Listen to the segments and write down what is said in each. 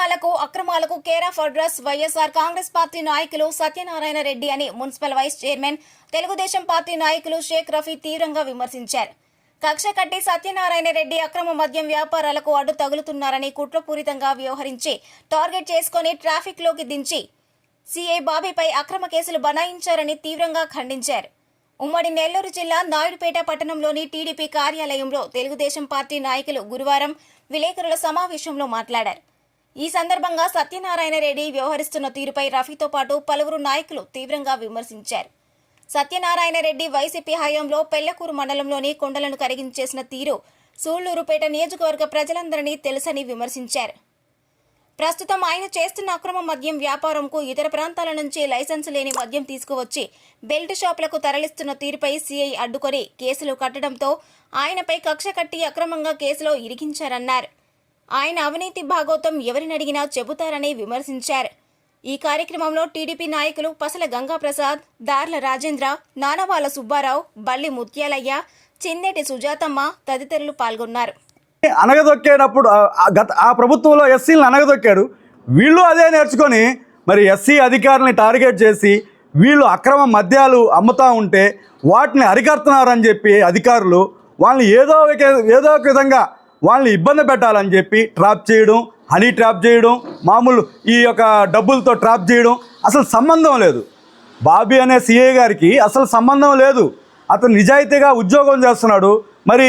అక్రమాలకు care of address YSR Congress party నాయకులు సత్యనారాయణ రెడ్డి అని municipal vice chairman Telugu Desam party నాయకులు షేక్ రఫీ తీవ్రంగా విమర్శించారు. కక్ష కట్టి సత్యనారాయణ రెడ్డి అక్రమ మద్యం వ్యాపారాలకు అడ్డు తగులుతున్నారని కుట్రపూరితంగా వ్యవహరించి టార్గెట్ చేసుకుని ట్రాఫిక్ లోకి దించి సీఐ బాబీపై అక్రమ కేసులు బనాయించారని తీవ్రంగా ఖండించారు. ఉమ్మడి నెల్లూరు జిల్లా నాయుడుపేట పట్టణంలోని టీడీపీ కార్యాలయంలో తెలుగుదేశం పార్టీ నాయకులు గురువారం విలేకరుల సమావేశంలో మాట్లాడారు. ఈ సందర్భంగా సత్యనారాయణ రెడ్డి వ్యవహరిస్తున్న తీరుపై రఫీతో పాటు పలువురు నాయకులు తీవ్రంగా విమర్శించారు. సత్యనారాయణ రెడ్డి వైసీపీ హయాంలో పెళ్లకూరు మండలంలోని కొండలను కరిగించేసిన తీరు సూళ్లూరుపేట నియోజకవర్గ ప్రజలందరినీ తెలుసని విమర్శించారు. ప్రస్తుతం ఆయన చేస్తున్న అక్రమ మద్యం వ్యాపారంకు ఇతర ప్రాంతాల నుంచి లైసెన్స్ లేని మద్యం తీసుకువచ్చి బెల్ట్ షాపులకు తరలిస్తున్న తీరుపై సీఐ అడ్డుకొని కేసులు కట్టడంతో ఆయనపై కక్ష కట్టి అక్రమంగా కేసులో ఇరికించారన్నారు. ఆయన అవినీతి భాగోతం ఎవరినడిగినా చెబుతారని విమర్శించారు. ఈ కార్యక్రమంలో టీడీపీ నాయకులు పసల గంగాప్రసాద్, దార్ల రాజేంద్ర, నానవాల సుబ్బారావు, బల్లి ముత్యాలయ్య, చిందేటి సుజాతమ్మ తదితరులు పాల్గొన్నారు. అనగదొక్కేటప్పుడు ఆ ప్రభుత్వంలో ఎస్సీలను అనగదొక్కారు. వీళ్ళు అదే నేర్చుకొని మరి ఎస్సీ అధికారులని టార్గెట్ చేసి వీళ్ళు అక్రమ మద్యాలు అమ్ముతూ ఉంటే వాటిని అరికడుతున్నారని చెప్పి అధికారులు వాళ్ళని ఏదో ఒక విధంగా వాళ్ళని ఇబ్బంది పెట్టాలని చెప్పి ట్రాప్ చేయడం, హనీ ట్రాప్ చేయడం, మామూలు ఈ యొక్క డబ్బులతో ట్రాప్ చేయడం అసలు సంబంధం లేదు. బాబీ అనే సీఐ గారికి అసలు సంబంధం లేదు. అతను నిజాయితీగా ఉద్యోగం చేస్తున్నాడు. మరి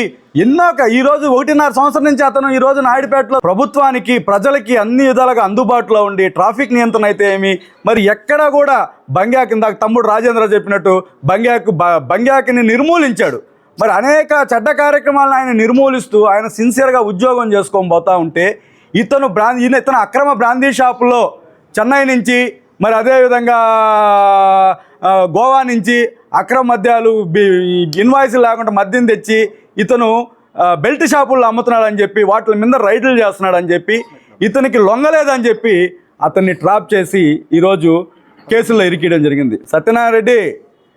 ఈరోజు 1.5 సంవత్సరం నుంచి అతను ఈరోజు నాయుడుపేటలో ప్రభుత్వానికి ప్రజలకి అన్ని విధాలుగా అందుబాటులో ఉండి ట్రాఫిక్ నియంత్రణ అయితే ఏమి మరి ఎక్కడా కూడా బంగ్యాక్ ఇందాక తమ్ముడు రాజేంద్ర చెప్పినట్టు బంగ్యాక్ని నిర్మూలించాడు. మరి అనేక చెడ్డ కార్యక్రమాలను ఆయన నిర్మూలిస్తూ ఆయన సిన్సియర్గా ఉద్యోగం చేసుకొని పోతూ ఉంటే ఇతను అక్రమ బ్రాందీ షాపుల్లో చెన్నై నుంచి మరి అదేవిధంగా గోవా నుంచి అక్రమ మద్యాలు ఇన్వాయిస్లు లేకుండా మద్యం తెచ్చి ఇతను బెల్ట్ షాపుల్లో అమ్ముతున్నాడని చెప్పి వాటి మీద రైడ్లు చేస్తున్నాడని చెప్పి ఇతనికి లొంగలేదని చెప్పి అతన్ని ట్రాప్ చేసి ఈరోజు కేసుల్లో ఇరికియడం జరిగింది. సత్యనారాయణ రెడ్డి,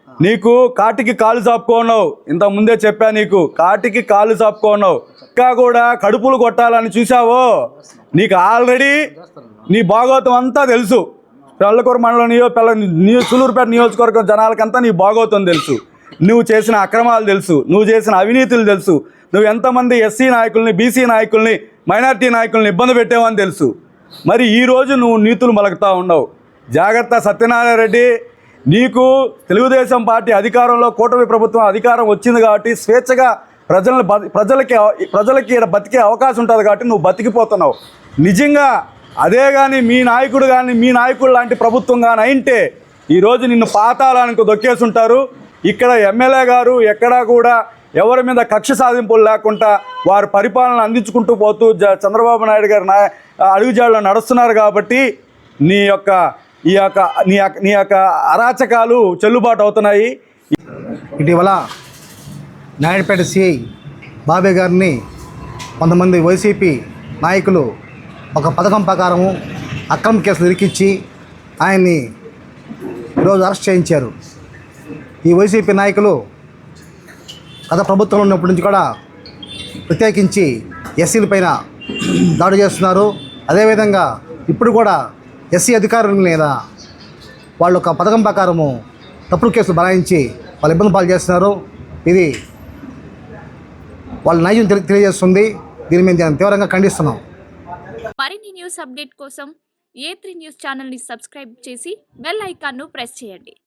నీకు కాటికి కాలు చాపుకోన్నావు. ఇంతకుముందే చెప్పా, నీకు కాటికి కాలు చాపుకోన్నావు. ఇంకా కూడా కడుపులు కొట్టాలని చూసావో నీకు ఆల్రెడీ నీ భాగోతం అంతా తెలుసు. పెళ్లకూరు మండలం సూళ్లూరుపేట నియోజకవర్గం జనాలకంతా నీ భాగోతం తెలుసు. నువ్వు చేసిన అక్రమాలు తెలుసు, నువ్వు చేసిన అవినీతులు తెలుసు, నువ్వు ఎంతమంది ఎస్సీ నాయకుల్ని, బీసీ నాయకుల్ని, మైనార్టీ నాయకుల్ని ఇబ్బంది పెట్టావని తెలుసు. మరి ఈరోజు నువ్వు నీతులు మలకుతూ ఉండవు. జాగ్రత్త సత్యనారాయణ రెడ్డి. నీకు తెలుగుదేశం పార్టీ అధికారంలో కూటమి ప్రభుత్వం అధికారం వచ్చింది కాబట్టి స్వేచ్ఛగా ప్రజలకి బతికే అవకాశం ఉంటుంది కాబట్టి నువ్వు బతికిపోతున్నావు. నిజంగా అదే కానీ మీ నాయకుడు లాంటి ప్రభుత్వం కానీ అయింటే ఈరోజు నిన్ను పాతాళానికి దొక్కేసుంటారు. ఇక్కడ ఎమ్మెల్యే గారు ఎక్కడా కూడా ఎవరి మీద కక్ష సాధింపులు లేకుండా వారు పరిపాలన అందించుకుంటూ పోతూ చంద్రబాబు నాయుడు గారు అడుగుజాడలో నడుస్తున్నారు కాబట్టి నీ యొక్క అరాచకాలు చెల్లుబాటు అవుతున్నాయి. ఇటీవల నాయుడుపేట సిఐ బాబీ గారిని కొంతమంది వైసీపీ నాయకులు ఒక పథకం ప్రకారము అక్రమ కేసులు ఇరికిచ్చి ఆయన్ని ఈరోజు అరెస్ట్ చేయించారు. ఈ వైసీపీ నాయకులు గత ప్రభుత్వంలో ఉన్నప్పటి నుంచి కూడా ప్రత్యేకించి ఎస్సీల పైన దాడి చేస్తున్నారు. అదేవిధంగా ఇప్పుడు కూడా ఎస్సీ అధికారుల మీద వాళ్ళు ఒక పథకం ప్రకారము తప్పుడు కేసులు బనాయించి వాళ్ళు ఇబ్బంది పాలు చేస్తున్నారు. ఇది వాళ్ళ నైజం తెలియజేస్తుంది. దీని మీద తీవ్రంగా ఖండిస్తున్నాం. మరిన్ని న్యూస్ అప్డేట్ కోసం A3 న్యూస్ ఛానల్ని సబ్స్క్రైబ్ చేసి బెల్ ఐకాన్ను ప్రెస్ చేయండి.